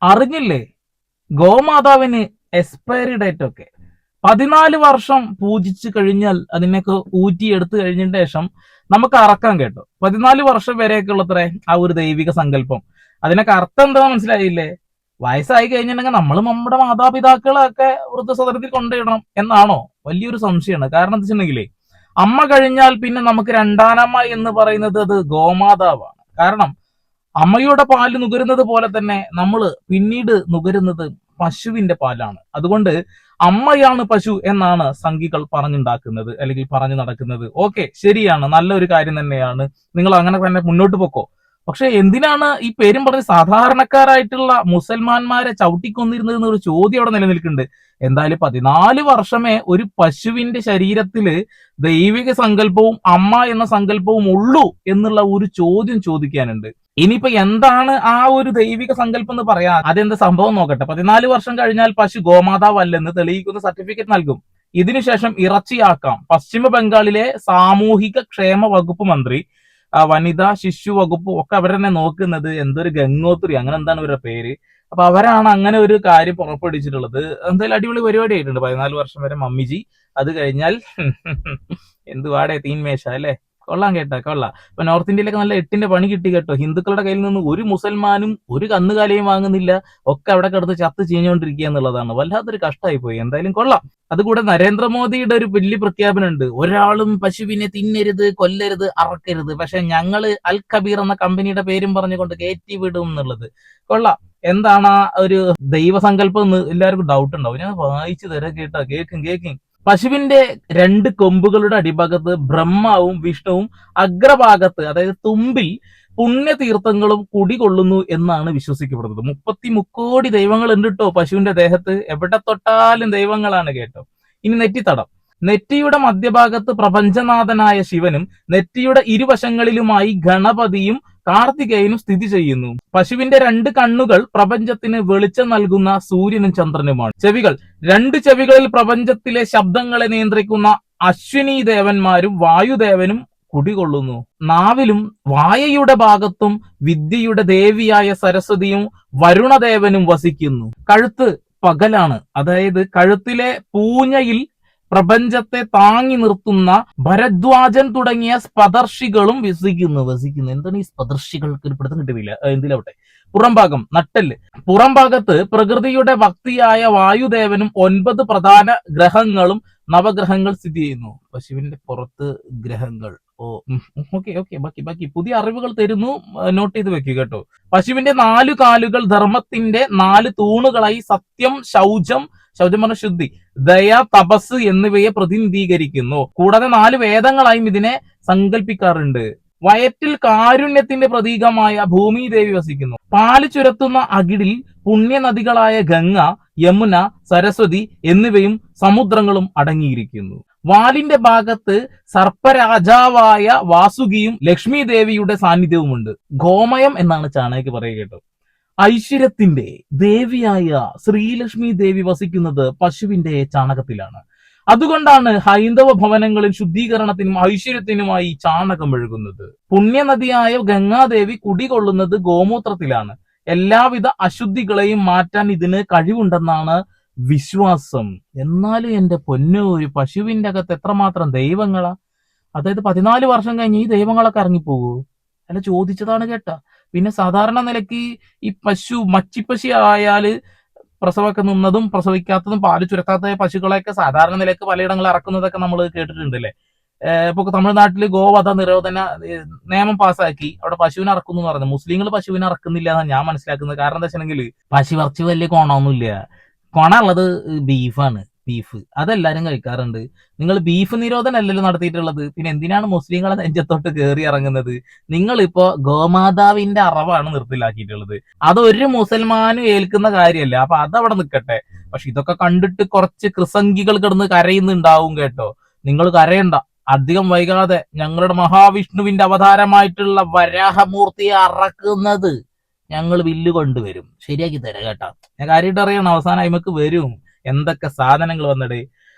അറിഞ്ഞില്ലേ ഗോമാതാവിന് expiry date ഒക്കെ 14 വർഷം പൂജിച്ചു കഴിഞ്ഞാൽ അതിനൊക്കെ ഊറ്റിയെടുത്തു കഴിഞ്ഞതിന് ശേഷം നമുക്ക് അറക്കാൻ കേട്ടോ. 14 വർഷം വരെയൊക്കെ ഉള്ളത്രേ ആ ഒരു ദൈവിക സങ്കല്പം. അതിനൊക്കെ അർത്ഥം എന്താ മനസ്സിലായില്ലേ? വയസ്സായി കഴിഞ്ഞിട്ടുണ്ടെങ്കിൽ നമ്മൾ നമ്മുടെ മാതാപിതാക്കളൊക്കെ വൃദ്ധസദനത്തിൽ കൊണ്ടുപോയിടണം എന്നാണോ? വലിയൊരു സംശയമാണ്. കാരണം എന്താ വെച്ചിട്ടുണ്ടെങ്കിലേ, അമ്മ കഴിഞ്ഞാൽ പിന്നെ നമുക്ക് രണ്ടാനമ്മ എന്ന് പറയുന്നത് അത് ഗോമാതാവാണ്. കാരണം അമ്മയുടെ പാല് നുകരുന്നത് പോലെ തന്നെ നമ്മൾ പിന്നീട് നുകരുന്നത് പശുവിന്റെ പാലാണ്. അതുകൊണ്ട് അമ്മയാണ് പശു എന്നാണ് സംഘികൾ പറഞ്ഞുണ്ടാക്കുന്നത്, അല്ലെങ്കിൽ പറഞ്ഞു നടക്കുന്നത്. ഓക്കെ, ശരിയാണ്, നല്ലൊരു കാര്യം തന്നെയാണ്, നിങ്ങൾ അങ്ങനെ തന്നെ മുന്നോട്ട് പൊക്കോ. പക്ഷെ എന്തിനാണ് ഈ പേരും പറഞ്ഞ് സാധാരണക്കാരായിട്ടുള്ള മുസൽമാന്മാരെ ചവിട്ടിക്കൊന്നിരുന്നത് എന്നൊരു ചോദ്യം അവിടെ നിലനിൽക്കുന്നുണ്ട്. എന്തായാലും 14 വർഷമേ ഒരു പശുവിന്റെ ശരീരത്തില് ദൈവിക സങ്കല്പവും അമ്മ എന്ന സങ്കല്പവും ഉള്ളൂ എന്നുള്ള ഒരു ചോദ്യം ചോദിക്കാനുണ്ട്. ഇനിയിപ്പോ എന്താണ് ആ ഒരു ദൈവിക സങ്കല്പം എന്ന് പറയാ, അതെന്താ സംഭവം നോക്കട്ടെ. 14 വർഷം കഴിഞ്ഞാൽ പശു ഗോമാതാവല്ലെന്ന് തെളിയിക്കുന്ന സർട്ടിഫിക്കറ്റ് നൽകും. ഇതിനുശേഷം ഇറച്ചിയാക്കാം. പശ്ചിമ ബംഗാളിലെ സാമൂഹിക ക്ഷേമ വകുപ്പ് മന്ത്രി, വനിതാ ശിശു വകുപ്പ് ഒക്കെ അവർ തന്നെ നോക്കുന്നത്, എന്തൊരു ഗംഗോത്രി അങ്ങനെ എന്താണ് ഇവരുടെ പേര്. അപ്പൊ അവരാണ് അങ്ങനെ ഒരു കാര്യം പുറപ്പെടുവിച്ചിട്ടുള്ളത്. എന്തായാലും അടിപൊളി പരിപാടി ആയിട്ടുണ്ട്. 14 വർഷം വരെ മമ്മിജി, അത് കഴിഞ്ഞാൽ എന്തുവാടേ തീൻമേശ അല്ലേ. കൊള്ളാം കേട്ടോ, കൊള്ളാം. ഇപ്പൊ നോർത്ത് ഇന്ത്യയിലൊക്കെ നല്ല 8ന്റെ പണി കിട്ടി കേട്ടോ. ഹിന്ദുക്കളുടെ കയ്യിൽ നിന്ന് ഒരു മുസൽമാനും ഒരു കന്നുകാലിയും വാങ്ങുന്നില്ല, ഒക്കെ അവിടെ കിടന്ന് ചത്ത് ചീഞ്ഞുകൊണ്ടിരിക്കുക എന്നുള്ളതാണ്. വല്ലാത്തൊരു കഷ്ടമായി പോയി. എന്തായാലും കൊള്ളാം. അതുകൂടെ നരേന്ദ്രമോദിയുടെ ഒരു വലിയ പ്രഖ്യാപനം ഉണ്ട്. ഒരാളും പശുവിനെ തിന്നരുത്, കൊല്ലരുത്, അറക്കരുത്. പക്ഷെ ഞങ്ങള് അൽ കബീർ എന്ന കമ്പനിയുടെ പേരും പറഞ്ഞുകൊണ്ട് കയറ്റി വിടും എന്നുള്ളത് കൊള്ളാം. എന്താണ് ആ ഒരു ദൈവസങ്കല്പം എന്ന് എല്ലാവർക്കും ഡൗട്ട് ഉണ്ടാവും. ഞാൻ വായിച്ചു തരാം കേട്ടോ, കേക്കും. പശുവിന്റെ 2 കൊമ്പുകളുടെ അടിഭാഗത്ത് ബ്രഹ്മാവും വിഷ്ണുവും, അഗ്രഭാഗത്ത് അതായത് തുമ്പിൽ പുണ്യതീർത്ഥങ്ങളും കുടികൊള്ളുന്നു എന്നാണ് വിശ്വസിക്കപ്പെടുന്നത്. 33 കോടി ദൈവങ്ങൾ ഉണ്ട് കേട്ടോ പശുവിന്റെ ദേഹത്ത്. എവിടെ തൊട്ടാലും ദൈവങ്ങളാണ് കേട്ടോ. ഇനി നെറ്റിത്തടം. നെറ്റിയുടെ മധ്യഭാഗത്ത് പ്രപഞ്ചനാഥനായ ശിവനും നെറ്റിയുടെ ഇരുവശങ്ങളിലുമായി ഗണപതിയും കാർത്തികേയനും സ്ഥിതി ചെയ്യുന്നു. പശുവിന്റെ 2 കണ്ണുകൾ പ്രപഞ്ചത്തിന് വെളിച്ചം നൽകുന്ന സൂര്യനും ചന്ദ്രനുമാണ്. ചെവികൾ. 2 ചെവികളിൽ പ്രപഞ്ചത്തിലെ ശബ്ദങ്ങളെ നിയന്ത്രിക്കുന്ന അശ്വിനി ദേവന്മാരും വായുദേവനും കുടികൊള്ളുന്നു. നാവിലും വായയുടെ ഭാഗത്തും വിദ്യയുടെ ദേവിയായ സരസ്വതിയും വരുണദേവനും വസിക്കുന്നു. കഴുത്ത് പകലാണ്, അതായത് കഴുത്തിലെ പൂഞ്ഞയിൽ പ്രപഞ്ചത്തെ താങ്ങി നിർത്തുന്ന ഭരദ്വാജൻ തുടങ്ങിയ സ്പദർശികളും വസിക്കുന്നു. എന്താണ് ഈ സ്പദർശികൾക്ക് ഒരു പിടുത്തം കിട്ടുന്നില്ല, എന്തിലാവട്ടെ. പുറംഭാഗം നട്ടെല്ല്. പുറംഭാഗത്ത് പ്രകൃതിയുടെ ഭക്തിയായ വായുദേവനും 9 പ്രധാന ഗ്രഹങ്ങളും നവഗ്രഹങ്ങൾ സ്ഥിതി ചെയ്യുന്നു. പശുവിന്റെ പുറത്ത് ഗ്രഹങ്ങൾ. ഓക്കെ. ബാക്കി പുതിയ അറിവുകൾ തരുന്നു, നോട്ട് ചെയ്ത് വെക്കുക കേട്ടോ. പശുവിന്റെ 4 കാലുകൾ ധർമ്മത്തിന്റെ 4 തൂണുകളായി സത്യം, ശൗചം പറഞ്ഞ ശുദ്ധി, ദയ, തപസ് എന്നിവയെ പ്രതിനിധീകരിക്കുന്നു. കൂടാതെ 4 വേദങ്ങളായും ഇതിനെ സങ്കല്പിക്കാറുണ്ട്. വയറ്റിൽ കാരുണ്യത്തിന്റെ പ്രതീകമായ ഭൂമിദേവി വസിക്കുന്നു. പാല് ചുരത്തുന്ന അകിടിൽ പുണ്യനദികളായ ഗംഗ, യമുന, സരസ്വതി എന്നിവയും സമുദ്രങ്ങളും അടങ്ങിയിരിക്കുന്നു. വാലിന്റെ ഭാഗത്ത് സർപ്പരാജാവായ വാസുകിയും ലക്ഷ്മി ദേവിയുടെ സാന്നിധ്യവുമുണ്ട്. ഗോമയം എന്നാണ് ചാണകയ്ക്ക് പറയുക കേട്ടോ. ഐശ്വര്യത്തിന്റെ ദേവിയായ ശ്രീലക്ഷ്മി ദേവി വസിക്കുന്നത് പശുവിന്റെ ചാണകത്തിലാണ്. അതുകൊണ്ടാണ് ഹൈന്ദവ ഭവനങ്ങളിൽ ശുദ്ധീകരണത്തിനും ഐശ്വര്യത്തിനുമായി ചാണകം ഒഴുകുന്നത്. പുണ്യനദിയായ ഗംഗാദേവി കുടികൊള്ളുന്നത് ഗോമൂത്രത്തിലാണ്. എല്ലാവിധ അശുദ്ധികളെയും മാറ്റാൻ ഇതിന് കഴിവുണ്ടെന്നാണ് വിശ്വാസം. എന്നാലും എന്റെ പൊന്നോ, ഒരു പശുവിന്റെ അകത്ത് എത്രമാത്രം ദൈവങ്ങളാ. അതായത് 14 വർഷം കഴിഞ്ഞ് ഈ ദൈവങ്ങളൊക്കെ ഇറങ്ങിപ്പോകൂ? അല്ല, ചോദിച്ചതാണ് കേട്ടാ. പിന്നെ സാധാരണ നിലയ്ക്ക് ഈ പശു മച്ചിപ്പശു ആയാല് പ്രസവമൊക്കെ നിന്നതും പ്രസവിക്കാത്തതും പാല് ചുരത്താത്ത പശുക്കളെയൊക്കെ സാധാരണ നിലയ്ക്ക് പലയിടങ്ങളിൽ ഇറക്കുന്നതൊക്കെ നമ്മൾ കേട്ടിട്ടുണ്ടല്ലേ. ഇപ്പൊ തമിഴ്നാട്ടിൽ ഗോവധ നിരോധന നിയമം പാസ്സാക്കി അവിടെ പശുവിനെ ഇറക്കുന്നു എന്ന് പറഞ്ഞു. മുസ്ലിങ്ങൾ പശുവിനെ ഇറക്കുന്നില്ല എന്നാണ് ഞാൻ മനസ്സിലാക്കുന്നത്. കാരണം എന്താ വെച്ചിട്ടുണ്ടെങ്കിൽ പശു ഇറച്ചി വലിയ കോണമൊന്നുമില്ല. കൊണ ഉള്ളത് ബീഫാണ്. ബീഫ് അതെല്ലാരും കഴിക്കാറുണ്ട്. നിങ്ങൾ ബീഫ് നിരോധനം അല്ലല്ലോ നടത്തിയിട്ടുള്ളത്, പിന്നെ എന്തിനാണ് മുസ്ലിങ്ങളെ നെഞ്ചത്തോട്ട് കയറി ഇറങ്ങുന്നത്? നിങ്ങളിപ്പോ ഗോമാതാവിന്റെ അറവാണ് നിർത്തലാക്കിയിട്ടുള്ളത്. അതൊരു മുസൽമാനും ഏൽക്കുന്ന കാര്യമല്ല. അപ്പൊ അതവിടെ നിൽക്കട്ടെ. പക്ഷെ ഇതൊക്കെ കണ്ടിട്ട് കുറച്ച് ക്രിസംഗികൾ കിടന്ന് കരയുന്നുണ്ടാവും കേട്ടോ. നിങ്ങൾ കരയണ്ട. അധികം വൈകാതെ ഞങ്ങളുടെ മഹാവിഷ്ണുവിന്റെ അവതാരമായിട്ടുള്ള വരാഹമൂർത്തിയെ അറക്കുന്നത് ഞങ്ങൾ വില്ല് കൊണ്ടുവരും, ശരിയാക്കി തരാം കേട്ടോ. ഞാൻ കാര്യമായിട്ട് അറിയണം, അവസാനം അയിമക്ക് വരും. എന്തൊക്കെ സാധനങ്ങൾ വന്നിടേ.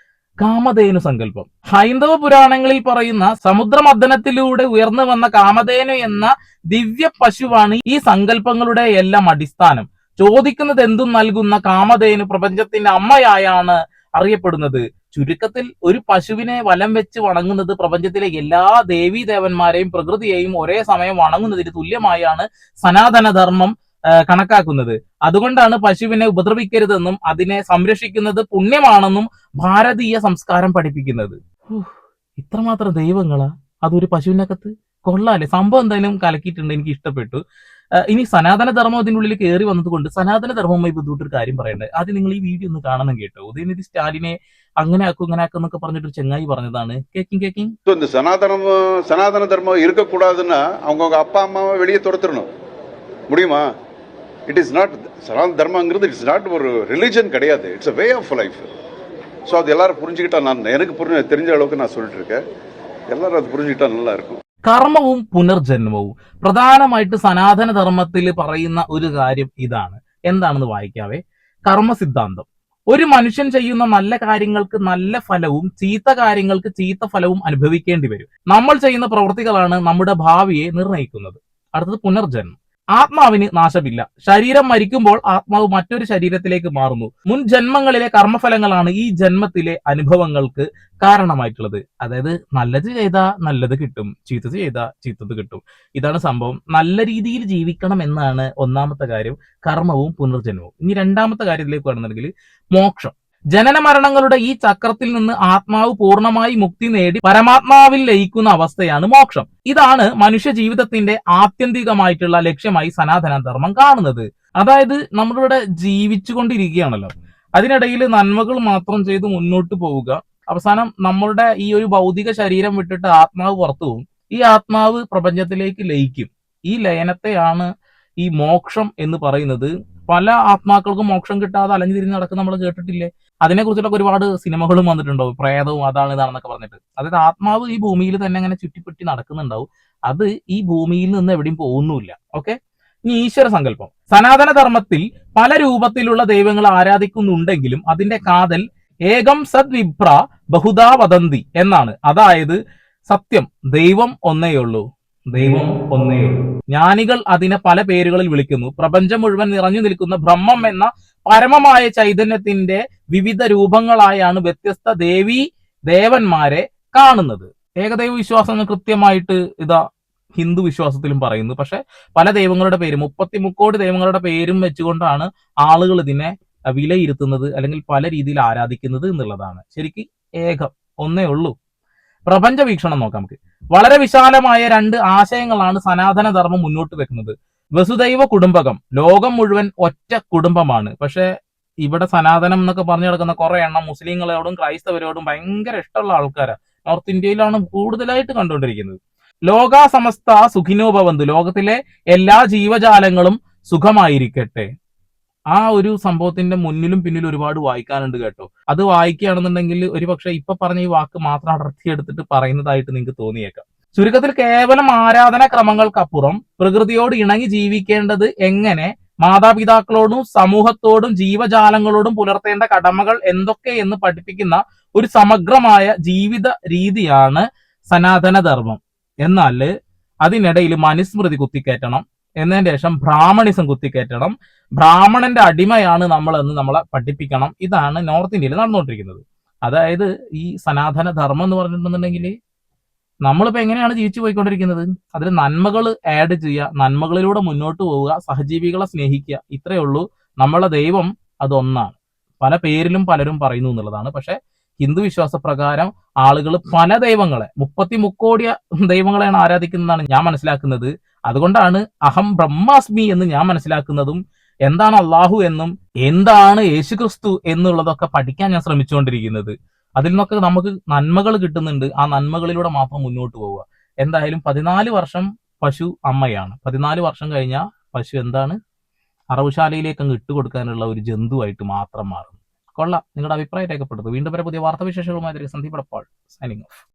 കാമധേനു സങ്കല്പം. ഹൈന്ദവ പുരാണങ്ങളിൽ പറയുന്ന സമുദ്രമഥനത്തിലൂടെ ഉയർന്നു വന്ന കാമധേനു എന്ന ദിവ്യ പശുവാണ് ഈ സങ്കല്പങ്ങളുടെ എല്ലാം അടിസ്ഥാനം. ചോദിക്കുന്നത് എന്തും നൽകുന്ന കാമധേനു പ്രപഞ്ചത്തിന്റെ അമ്മയായാണ് അറിയപ്പെടുന്നത്. ചുരുക്കത്തിൽ ഒരു പശുവിനെ വലം വെച്ച് വണങ്ങുന്നത് പ്രപഞ്ചത്തിലെ എല്ലാ ദേവീ ദേവന്മാരെയും പ്രകൃതിയെയും ഒരേ സമയം വണങ്ങുന്നതിന് തുല്യമായാണ് സനാതനധർമ്മം കണക്കാക്കുന്നത്. അതുകൊണ്ടാണ് പശുവിനെ ഉപദ്രവിക്കരുതെന്നും അതിനെ സംരക്ഷിക്കുന്നത് പുണ്യമാണെന്നും ഭാരതീയ സംസ്കാരം പഠിപ്പിക്കുന്നത്. ഇത്രമാത്രം ദൈവങ്ങളാ അതൊരു പശുവിനകത്ത്. കൊള്ളാല്ലേ, സംഭവം എന്തായാലും കലക്കിയിട്ടുണ്ട്, എനിക്ക് ഇഷ്ടപ്പെട്ടു. ഇനി സനാതനധർമ്മം അതിൻ്റെ ഉള്ളിൽ കയറി വന്നത് കൊണ്ട് സനാതനധർമ്മവുമായി ബന്ധപ്പെട്ടൊരു കാര്യം പറയണ്ടേ. ആദ്യം നിങ്ങൾ ഈ வீடியோ ഒന്ന് കാണണം കേട്ടോ. ഉദയനിധി സ്റ്റാലിനെ അങ്ങനെ ആക്കും ഇങ്ങനെ ആക്കും എന്നൊക്കെ പറഞ്ഞിട്ട് ചെങ്ങായി പറഞ്ഞതാണ്. கேக்கிங் இந்த சனாதன தர்மம் இருக்கக்கூடாதுன்னா அவங்கவுங்க அப்பா அம்மாவை வெளியே துரத்துடணும். முடியுமா? இட் இஸ் நாட் சனாதன தர்மங்கிறது இட்ஸ் நாட் ஒரு ரிலிஜன் கிடையாது, it's a way of life. So அது எல்லாரும் புரிஞ்சுக்கிட்டா, எனக்கு தெரிஞ்ச அளவுக்கு நான் சொல்லிட்டு இருக்கேன், എല്ലാവരും അത് പുരിഞ്ഞിട്ടാ நல்லா இருக்கும். കർമ്മവും പുനർജന്മവും പ്രധാനമായിട്ട് സനാതനധർമ്മത്തിൽ പറയുന്ന ഒരു കാര്യം ഇതാണ്. എന്താണെന്ന് വായിക്കാവേ. കർമ്മ സിദ്ധാന്തം: ഒരു മനുഷ്യൻ ചെയ്യുന്ന നല്ല കാര്യങ്ങൾക്ക് നല്ല ഫലവും ചീത്ത കാര്യങ്ങൾക്ക് ചീത്ത ഫലവും അനുഭവിക്കേണ്ടി വരും. നമ്മൾ ചെയ്യുന്ന പ്രവൃത്തികളാണ് നമ്മുടെ ഭാവിയെ നിർണ്ണയിക്കുന്നത്. അടുത്തത് പുനർജന്മം: ആത്മാവിന് നാശമില്ല. ശരീരം മരിക്കുമ്പോൾ ആത്മാവ് മറ്റൊരു ശരീരത്തിലേക്ക് മാറുന്നു. മുൻ ജന്മങ്ങളിലെ കർമ്മഫലങ്ങളാണ് ഈ ജന്മത്തിലെ അനുഭവങ്ങൾക്ക് കാരണമായിട്ടുള്ളത്. അതായത് നല്ലത് ചെയ്താൽ നല്ലത് കിട്ടും, ചീത്തത് ചെയ്താൽ ചീത്തത് കിട്ടും. ഇതാണ് സംഭവം. നല്ല രീതിയിൽ ജീവിക്കണം എന്നാണ് ഒന്നാമത്തെ കാര്യം, കർമ്മവും പുനർജന്മവും. ഇനി രണ്ടാമത്തെ കാര്യത്തിലേക്ക് വരുന്നുണ്ടെങ്കിൽ മോക്ഷം. ജനന മരണങ്ങളുടെ ഈ ചക്രത്തിൽ നിന്ന് ആത്മാവ് പൂർണ്ണമായി മുക്തി നേടി പരമാത്മാവിൽ ലയിക്കുന്ന അവസ്ഥയാണ് മോക്ഷം. ഇതാണ് മനുഷ്യ ജീവിതത്തിന്റെ ആത്യന്തികമായിട്ടുള്ള ലക്ഷ്യമായി സനാതനധർമ്മം കാണുന്നത്. അതായത് നമ്മളിവിടെ ജീവിച്ചുകൊണ്ടിരിക്കുകയാണല്ലോ, അതിനിടയിൽ നന്മകൾ മാത്രം ചെയ്ത് മുന്നോട്ട് പോവുക. അവസാനം നമ്മളുടെ ഈ ഒരു ഭൗതിക ശരീരം വിട്ടിട്ട് ആത്മാവ് പുറത്തു പോകും. ഈ ആത്മാവ് പ്രപഞ്ചത്തിലേക്ക് ലയിക്കും. ഈ ലയനത്തെയാണ് ഈ മോക്ഷം എന്ന് പറയുന്നത്. പല ആത്മാക്കൾക്കും മോക്ഷം കിട്ടാതെ അലഞ്ഞു തിരിഞ്ഞ് നടക്കുന്ന നമ്മൾ കേട്ടിട്ടില്ലേ? അതിനെക്കുറിച്ചിട്ടൊക്കെ ഒരുപാട് സിനിമകളും വന്നിട്ടുണ്ടാവും, പ്രേതവും അതാണ് ഇതാണെന്നൊക്കെ പറഞ്ഞിട്ട്. അതായത് ആത്മാവ് ഈ ഭൂമിയിൽ തന്നെ അങ്ങനെ ചുറ്റിപ്പറ്റി നടക്കുന്നുണ്ടാവും. അത് ഈ ഭൂമിയിൽ നിന്ന് എവിടെയും പോകുന്നില്ല. ഓക്കെ. ഇനി ഈശ്വര സങ്കല്പം. സനാതനധർമ്മത്തിൽ പല രൂപത്തിലുള്ള ദൈവങ്ങൾ ആരാധിക്കുന്നുണ്ടെങ്കിലും അതിന്റെ കാതൽ ഏകം സദ്വിപ്ര ബഹുദാ വദന്തി എന്നാണ്. അതായത് സത്യം, ദൈവം ഒന്നേയുള്ളൂ, ദൈവം ഒന്നേയുള്ളൂ. ജ്ഞാനികൾ അതിനെ പല പേരുകളിൽ വിളിക്കുന്നു. പ്രപഞ്ചം മുഴുവൻ നിറഞ്ഞു നിൽക്കുന്ന ബ്രഹ്മം എന്ന പരമമായ ചൈതന്യത്തിന്റെ വിവിധ രൂപങ്ങളായാണ് വ്യത്യസ്ത ദേവന്മാരെ കാണുന്നത്. ഏകദൈവ വിശ്വാസം കൃത്യമായിട്ട് ഇതാ ഹിന്ദു വിശ്വാസത്തിലും പറയുന്നു. പക്ഷെ പല ദൈവങ്ങളുടെ പേരും 33 ദൈവങ്ങളുടെ പേരും വെച്ചുകൊണ്ടാണ് ആളുകൾ ഇതിനെ വിലയിരുത്തുന്നത് അല്ലെങ്കിൽ പല രീതിയിൽ ആരാധിക്കുന്നത് എന്നുള്ളതാണ്. ശരിക്ക് ഏകം ഒന്നേ ഉള്ളൂ. പ്രപഞ്ച വീക്ഷണം നോക്കാം നമുക്ക്. വളരെ വിശാലമായ 2 ആശയങ്ങളാണ് സനാതനധർമ്മം മുന്നോട്ട് വെക്കുന്നത്. വസുദൈവ കുടുംബകം, ലോകം മുഴുവൻ ഒറ്റ കുടുംബമാണ്. പക്ഷെ ഇവിടെ സനാതനം എന്നൊക്കെ പറഞ്ഞു നടക്കുന്ന കുറെ എണ്ണം മുസ്ലിങ്ങളോടും ക്രൈസ്തവരോടും ഭയങ്കര ഇഷ്ടമുള്ള ആൾക്കാരാണ്. നോർത്ത് ഇന്ത്യയിലാണ് കൂടുതലായിട്ട് കണ്ടുകൊണ്ടിരിക്കുന്നത്. ലോകാ സമസ്ത സുഖിനോ ഭവന്തു, ലോകത്തിലെ എല്ലാ ജീവജാലങ്ങളും സുഖമായിരിക്കട്ടെ. ആ ഒരു സംഭവത്തിന്റെ മുന്നിലും പിന്നിലും ഒരുപാട് വായിക്കാനുണ്ട് കേട്ടോ. അത് വായിക്കുകയാണെന്നുണ്ടെങ്കിൽ ഒരുപക്ഷെ ഇപ്പൊ പറഞ്ഞ ഈ വാക്ക് മാത്രം അടർത്തിയെടുത്തിട്ട് പറയുന്നതായിട്ട് നിങ്ങൾക്ക് തോന്നിയേക്കാം. ചുരുക്കത്തിൽ കേവലം ആരാധന ക്രമങ്ങൾക്കപ്പുറം പ്രകൃതിയോട് ഇണങ്ങി ജീവിക്കേണ്ടത് എങ്ങനെ, മാതാപിതാക്കളോടും സമൂഹത്തോടും ജീവജാലങ്ങളോടും പുലർത്തേണ്ട കടമകൾ എന്തൊക്കെ എന്ന് പഠിപ്പിക്കുന്ന ഒരു സമഗ്രമായ ജീവിത രീതിയാണ് സനാതനധർമ്മം. എന്നാൽ അതിനിടയിൽ മനുസ്മൃതി കുത്തിക്കയറ്റണം, എന്നതിന് ശേഷം ബ്രാഹ്മണിസം കുത്തിക്കയറ്റണം, ബ്രാഹ്മണന്റെ അടിമയാണ് നമ്മളെന്ന് നമ്മളെ പഠിപ്പിക്കണം. ഇതാണ് നോർത്ത് ഇന്ത്യയിൽ നടന്നുകൊണ്ടിരിക്കുന്നത്. അതായത് ഈ സനാതനധർമ്മം എന്ന് പറഞ്ഞിട്ടുണ്ടെന്നുണ്ടെങ്കിൽ നമ്മളിപ്പോ എങ്ങനെയാണ് ജീവിച്ചു പോയിക്കൊണ്ടിരിക്കുന്നത്? അതിൽ നന്മകൾ ആഡ് ചെയ്യുക, നന്മകളിലൂടെ മുന്നോട്ട് പോവുക, സഹജീവികളെ സ്നേഹിക്കുക. ഇത്രയേ ഉള്ളൂ. നമ്മളെ ദൈവം അതൊന്നാണ്. പല പേരിലും പലരും പറയുന്നു എന്നുള്ളതാണ്. പക്ഷെ ഹിന്ദു വിശ്വാസപ്രകാരം ആളുകൾ പല ദൈവങ്ങളെ 33 കോടി ദൈവങ്ങളെയാണ് ആരാധിക്കുന്നതാണ് ഞാൻ മനസ്സിലാക്കുന്നത്. അതുകൊണ്ടാണ് അഹം ബ്രഹ്മാസ്മി എന്ന് ഞാൻ മനസ്സിലാക്കുന്നതും എന്താണ് അള്ളാഹു എന്നും എന്താണ് യേശുക്രിസ്തു എന്നുള്ളതൊക്കെ പഠിക്കാൻ ഞാൻ ശ്രമിച്ചുകൊണ്ടിരിക്കുന്നത്. അതിൽ നിന്നൊക്കെ നമുക്ക് നന്മകൾ കിട്ടുന്നുണ്ട്. ആ നന്മകളിലൂടെ മാത്രം മുന്നോട്ട് പോവുക. എന്തായാലും 14 വർഷം പശു അമ്മയാണ്. 14 വർഷം കഴിഞ്ഞാൽ പശു എന്താണ്, അറവുശാലയിലേക്ക് അങ്ങ് ഇട്ടുകൊടുക്കാനുള്ള ഒരു ജന്തുവായിട്ട് മാത്രം മാറും. കൊള്ളാം. നിങ്ങളുടെ അഭിപ്രായം രേഖപ്പെടുത്തുക. വീണ്ടും വരെ പുതിയ വാർത്താവിശേഷങ്ങളുമായി സന്ദീപ് എടപ്പാൾ സൈനിങ് ഓഫ്.